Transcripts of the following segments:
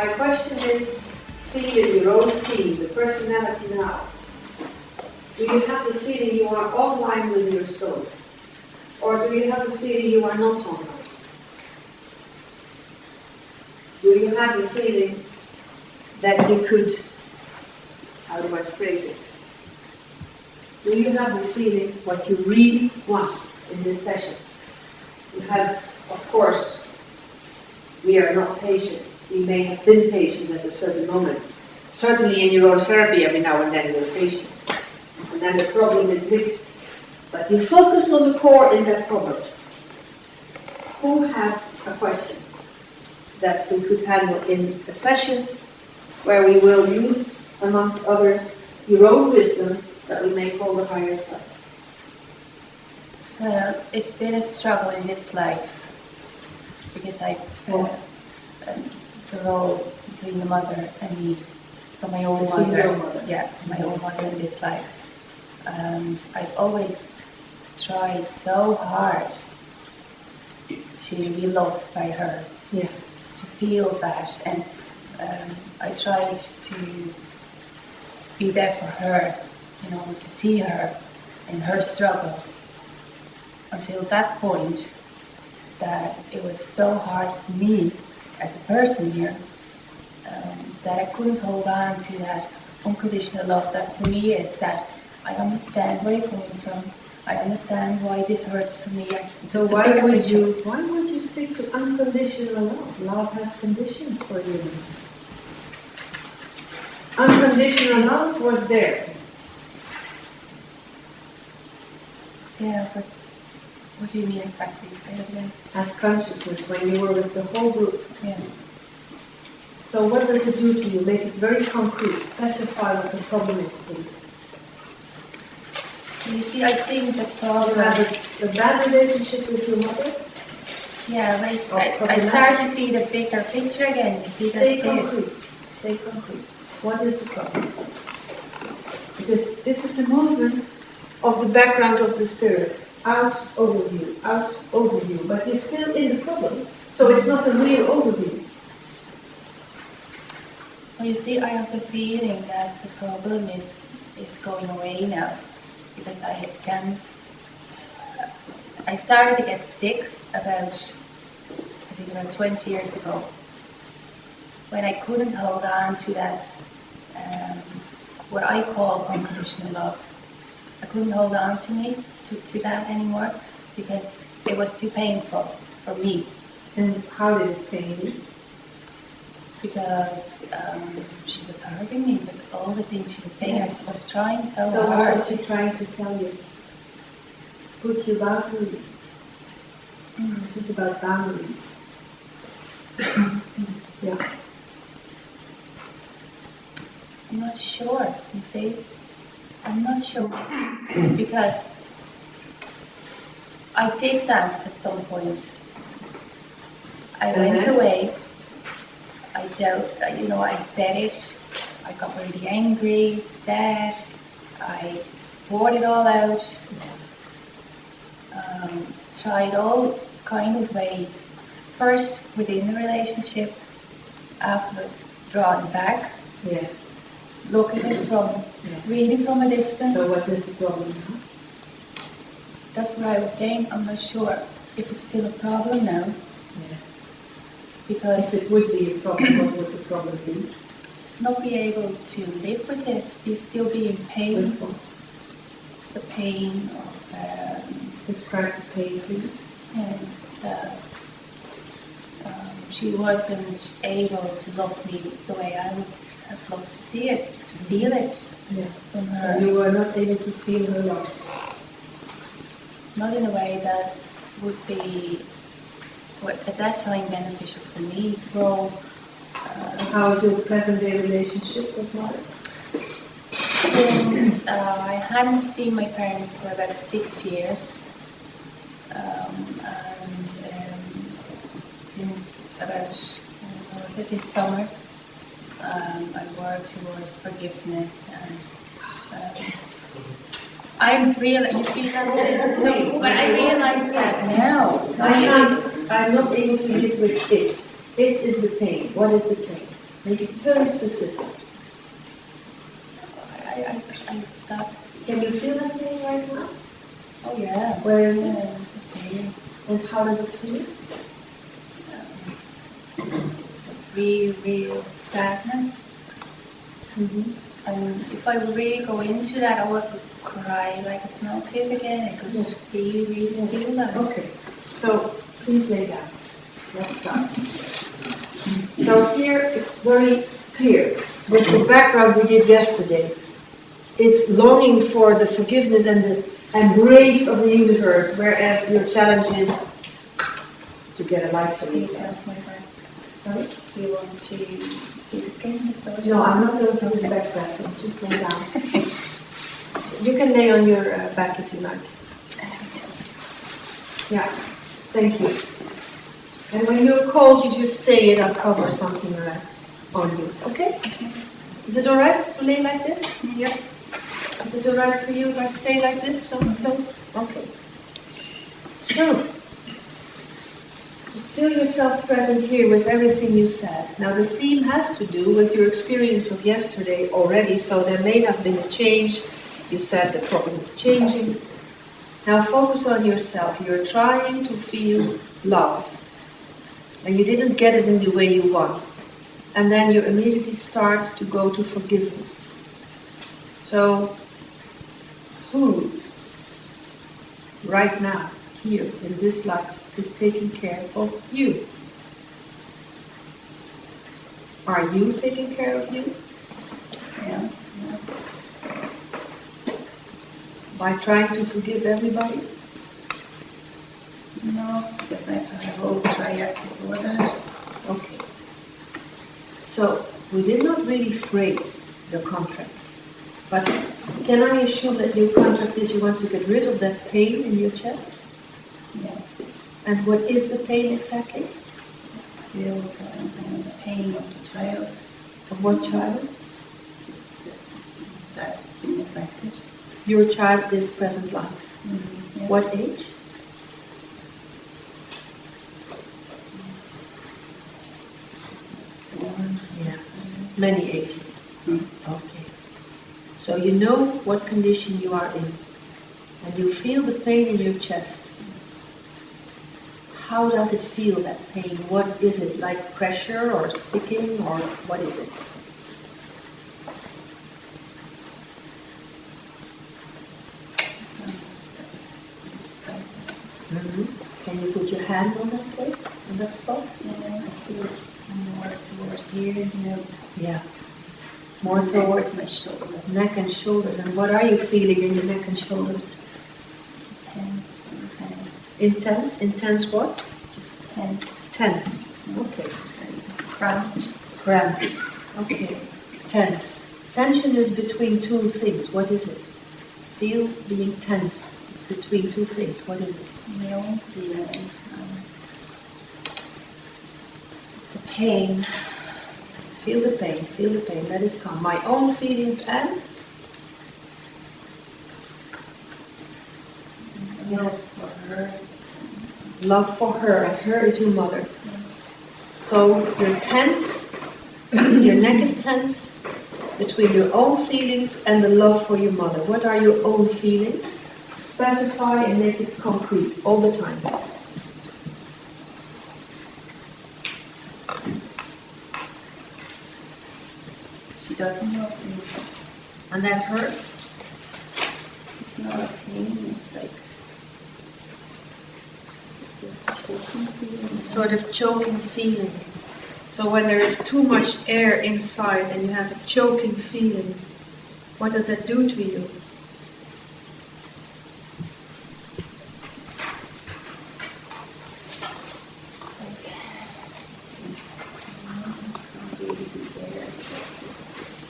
My question is, feeling your own feeling, the personality now. Do you have the feeling you are online with your soul? Or do you have the feeling you are not online? Do you have the feeling that you could, how do I phrase it? Do you have the feeling what you really want in this session? You have, of course, we are not patients. We may have been patient at a certain moment. Certainly in your own therapy, every now and then you're patient. And then the problem is mixed. But you focus on the core in that problem. Who has a question that we could handle in a session where we will use, amongst others, your own wisdom that we may call the higher self? Well, it's been a struggle in this life because the role between the mother and me. So my own mother, my own mother in this life. And I've always tried so hard to be loved by her, to feel that, and I tried to be there for her, to see her in her struggle, until that point that it was so hard for me as a person here that I couldn't hold on to that unconditional love that for me is that I understand where you're coming from. I understand why this hurts for me. So why would you stick to unconditional love? Love has conditions for you. Unconditional love was there. Yeah, but what do you mean exactly? Say it again. As consciousness, when you were with the whole group. Yeah. So what does it do to you? Make it very concrete. Specify what the problem is, please. You see, I think the problem... You have a bad relationship with your mother? Yeah, I start to see the bigger picture again. You see, Stay that's concrete. it. Stay concrete. What is the problem? Because this is the movement of the background of the spirit. Out, overview, but you're still in the problem. So it's not a real overview. Well, you see, I have the feeling that the problem is going away now. Because I started to get sick about 20 years ago. When I couldn't hold on to that, what I call unconditional love. I couldn't hold on to that anymore because it was too painful for me. And how did it pain you? Because she was hurting me with all the things she was saying. I was trying so hard. So what was she trying to tell you? Put your boundaries. This is about boundaries. Yeah. I'm not sure, you see. I'm not sure. Because I did that at some point. I went away. I said it. I got really angry, sad. I poured it all out. Tried all kind of ways. First within the relationship, afterwards drawing back. Yeah. Look at it really from a distance. So what is the problem now? That's what I was saying. I'm not sure if it's still a problem now. Yeah. Because if it would be a problem, what would the problem be? Not be able to live with it. You still be in pain. The pain of... Describe the pain, please. And she wasn't able to love me the way I would have loved to see it, to feel it from her. And you were not able to feel her love? Not in a way that would be, at that time, beneficial for me to grow. How is your present-day relationship with mother? Since I hadn't seen my parents for about 6 years, and since about this summer, I worked towards forgiveness, and I'm real. You see that? But I realize that now. I'm not able to live with it. It is the pain. What is the pain? Make it very specific. I thought. Can you feel that pain right now? Oh yeah. Where is it? It's here. And how does it feel? It's a real sadness. Mm-hmm. And if I would really go into that, I would cry like a small kid again. I could really feel that. Okay, so please lay down. Let's start. So here it's very clear with the background we did yesterday. It's longing for the forgiveness and grace of the universe, whereas your challenge is to get a life to yourself. Sorry? Do you want to see the skin? No, I'm not going to do the back pressing. Just lay down. You can lay on your back if you like. Yeah, thank you. And when you're cold, you just say it. I'll cover something on you. Okay? Is it all right to lay like this? Yeah. Is it all right for you if I stay like this, so close? Okay. So, just feel yourself present here with everything you said. Now, the theme has to do with your experience of yesterday already, so there may have been a change. You said the problem is changing. Now, focus on yourself. You're trying to feel love, and you didn't get it in the way you want. And then you immediately start to go to forgiveness. So, who, right now, here, in this life, is taking care of you? Are you taking care of you? Yeah. By trying to forgive everybody? No, because I will try for others. Okay. So, we did not really phrase the contract. But can I assume that your contract is you want to get rid of that pain in your chest? Yeah. And what is the pain exactly? Still the pain of the child. Of what child? That's been affected. Your child this present life. Mm-hmm. Yeah. What age? Yeah. Many ages. Okay. So you know what condition you are in. And you feel the pain in your chest. How does it feel, that pain? What is it? Like pressure or sticking or what is it? Mm-hmm. Can you put your hand on that place, on that spot? Yeah, I feel more towards here, you know. Yeah. More towards my shoulders. Neck and shoulders. And what are you feeling in your neck and shoulders? Intense. Intense? Intense what? Just tense. Tense. Okay. Cramped. Cramped. Okay. Tense. Tension is between two things. What is it? Feel being tense. It's between two things. What is it? My own feelings. Just the pain. Feel the pain. Feel the pain. Let it come. My own feelings and Love for her. love for her. And her is your mother. So you're tense. Your neck is tense between your own feelings and the love for your mother. What are your own feelings? Specify and make it concrete all the time. She doesn't love me. And that hurts. It's not a pain, it's like it's a choking feeling. Sort of choking feeling. So when there is too much air inside and you have a choking feeling, what does that do to you?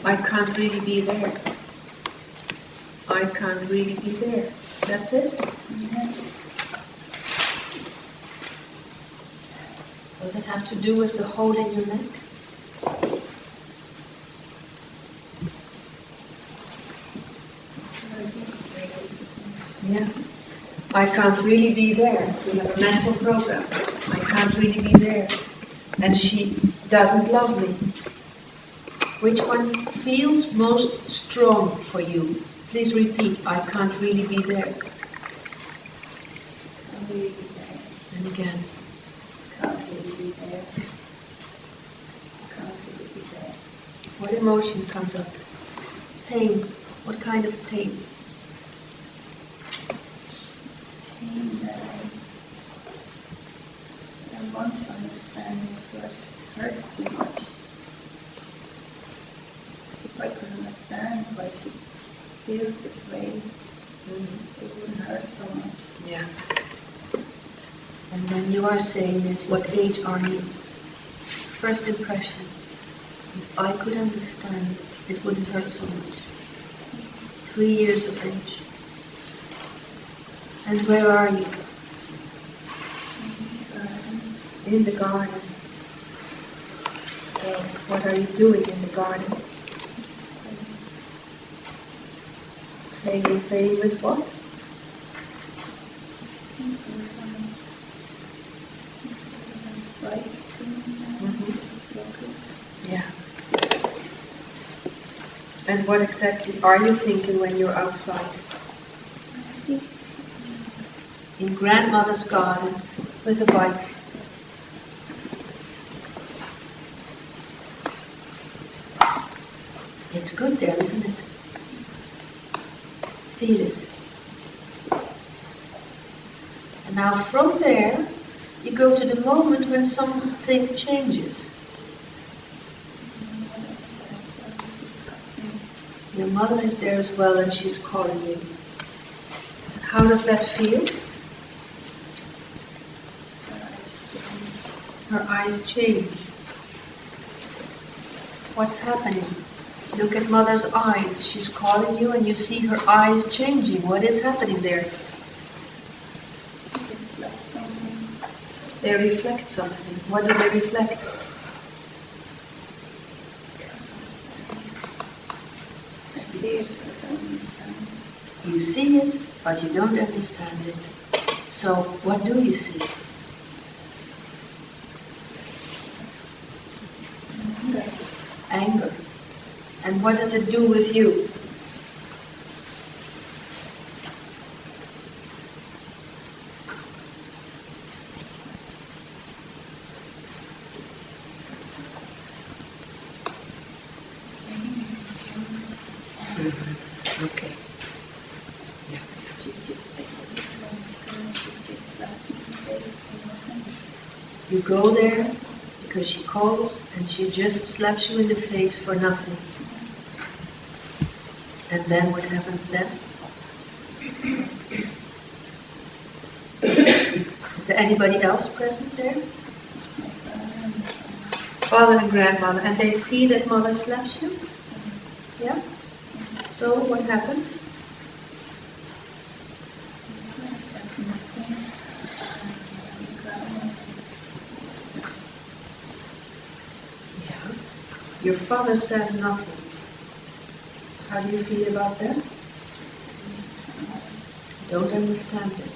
I can't really be there. I can't really be there. That's it? Yeah. Does it have to do with the hole in your neck? Yeah. I can't really be there. We have a mental program. I can't really be there. And she doesn't love me. Which one feels most strong for you? Please repeat, I can't really be there. Can't really be there. And again. Can't really be there. Can't really be there. What emotion comes up? Pain. What kind of pain? Pain that I want to understand, but hurts too much. If I could understand why she feels this way, it wouldn't hurt so much. Yeah. And then you are saying this, what age are you? First impression. If I could understand, it wouldn't hurt so much. 3 years of age. And where are you? In the garden. So, what are you doing in the garden? Playing with what? Yeah. And what exactly are you thinking when you're outside? In grandmother's garden with a bike. It's good there, isn't it? Feel it. And now from there, you go to the moment when something changes. Your mother is there as well and she's calling you. How does that feel? Her eyes change. What's happening? Look at mother's eyes. She's calling you and you see her eyes changing. What is happening there? They reflect something. What do they reflect? You see it, but you don't understand it. So, what do you see? Anger. And what does it do with you? Okay. You go there because she calls and she just slaps you in the face for nothing. And then what happens then? Is there anybody else present there? Father and grandmother. And they see that mother slaps you? Yeah? So what happens? Yeah. Your father says nothing. How do you feel about that? Don't understand it.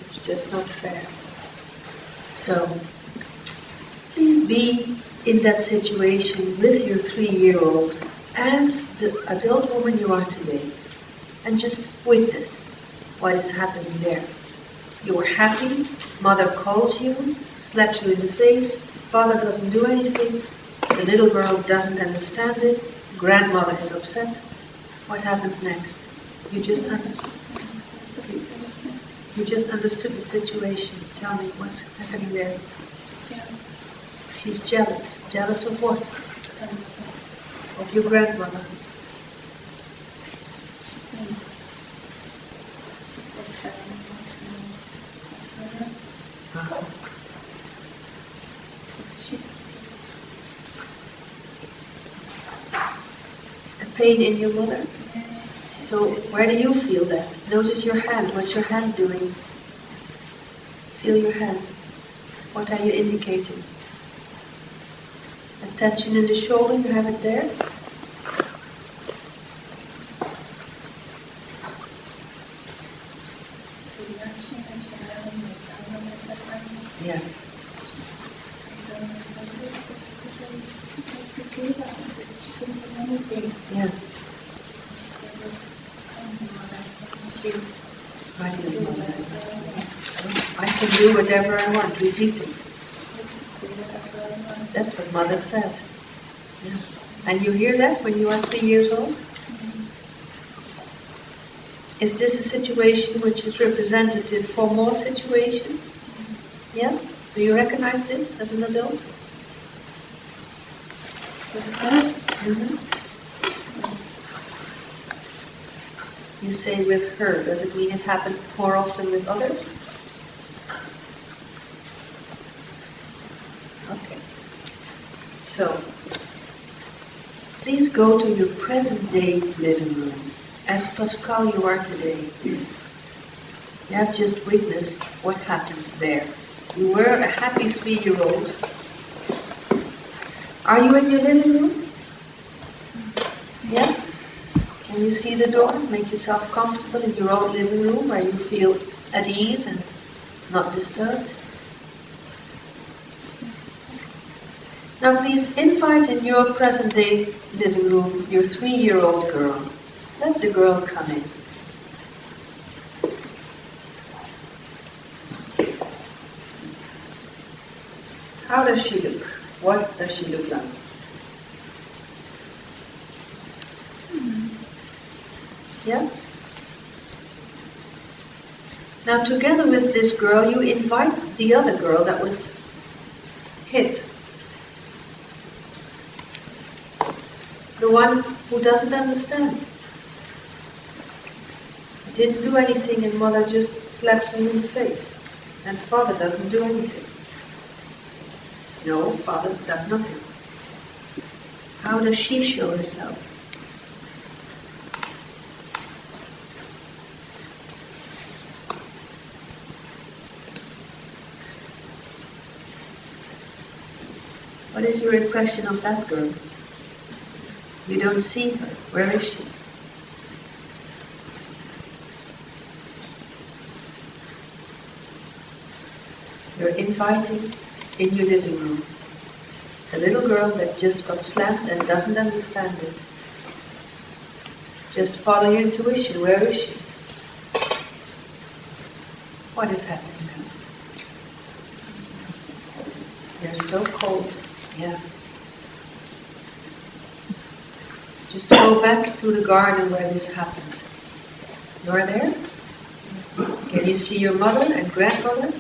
It's just not fair. So, please be in that situation with your 3-year-old as the adult woman you are today. And just witness what is happening there. You are happy, mother calls you, slaps you in the face, father doesn't do anything, the little girl doesn't understand it, grandmother is upset. What happens next? You just understood the situation. Tell me what's happening there. She's jealous. Jealous of what? Of your grandmother. A pain in your mother? So where do you feel that? Notice your hand. What's your hand doing? Feel your hand. What are you indicating? A tension in the shoulder, you have it there? Yeah. anything. Yeah. She said, well, I'm the mother. I want you to do whatever I can do whatever I want. Repeat it. I want. Do whatever I want. That's what Mother said. Yeah. And you hear that when you are 3 years old? Is this a situation which is representative for more situations? Yeah? Do you recognize this as an adult? Mm-hmm. You say with her. Does it mean it happened more often with others? Okay. So, please go to your present day living room. As Pascal you are today. You have just witnessed what happened there. You were a happy 3-year-old. Are you in your living room? Yeah? Can you see the door? Make yourself comfortable in your own living room where you feel at ease and not disturbed. Now please invite in your present day living room your 3-year-old girl. Let the girl come in. How does she look? What does she look like? Yeah? Now together with this girl, you invite the other girl that was hit. The one who doesn't understand. Didn't do anything and Mother just slaps me in the face. And Father doesn't do anything. No, Father does nothing. How does she show herself? What is your impression of that girl? You don't see her. Where is she? You're inviting in your living room a little girl that just got slammed and doesn't understand it. Just follow your intuition. Where is she? What is happening now? You're so cold. Yeah. Just go back to the garden where this happened. You're there? Can you see your mother and grandmother?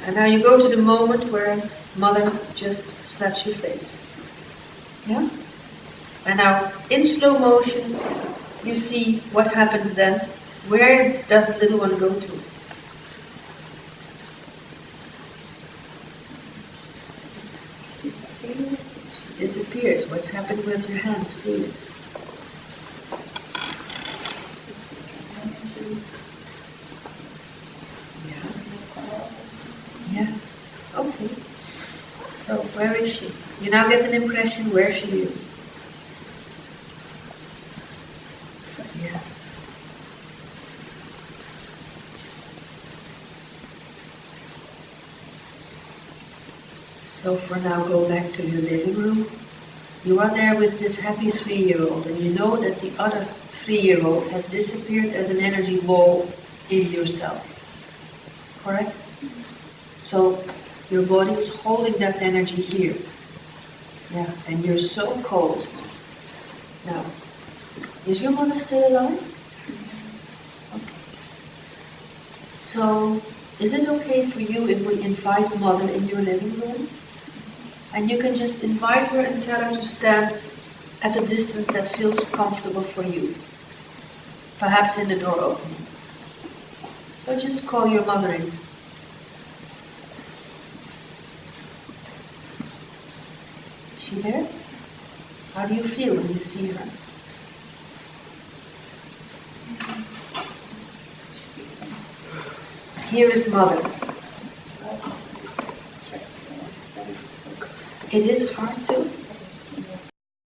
And now you go to the moment where Mother just slaps your face. Yeah? And now, in slow motion, you see what happened then. Where does the little one go to? She disappears. What's happened with your hands? Feel it. Yeah. Okay. So where is she? You now get an impression where she is. Yeah. So for now, go back to your living room. You are there with this happy 3-year-old, and you know that the other 3-year-old has disappeared as an energy ball in yourself. Correct? So your body is holding that energy here. Yeah, and you're so cold. Now, is your mother still alive? Okay. So, is it okay for you if we invite Mother in your living room? And you can just invite her and tell her to stand at a distance that feels comfortable for you. Perhaps in the door opening. So just call your mother in. Is she there? How do you feel when you see her? Here is Mother. It is hard to.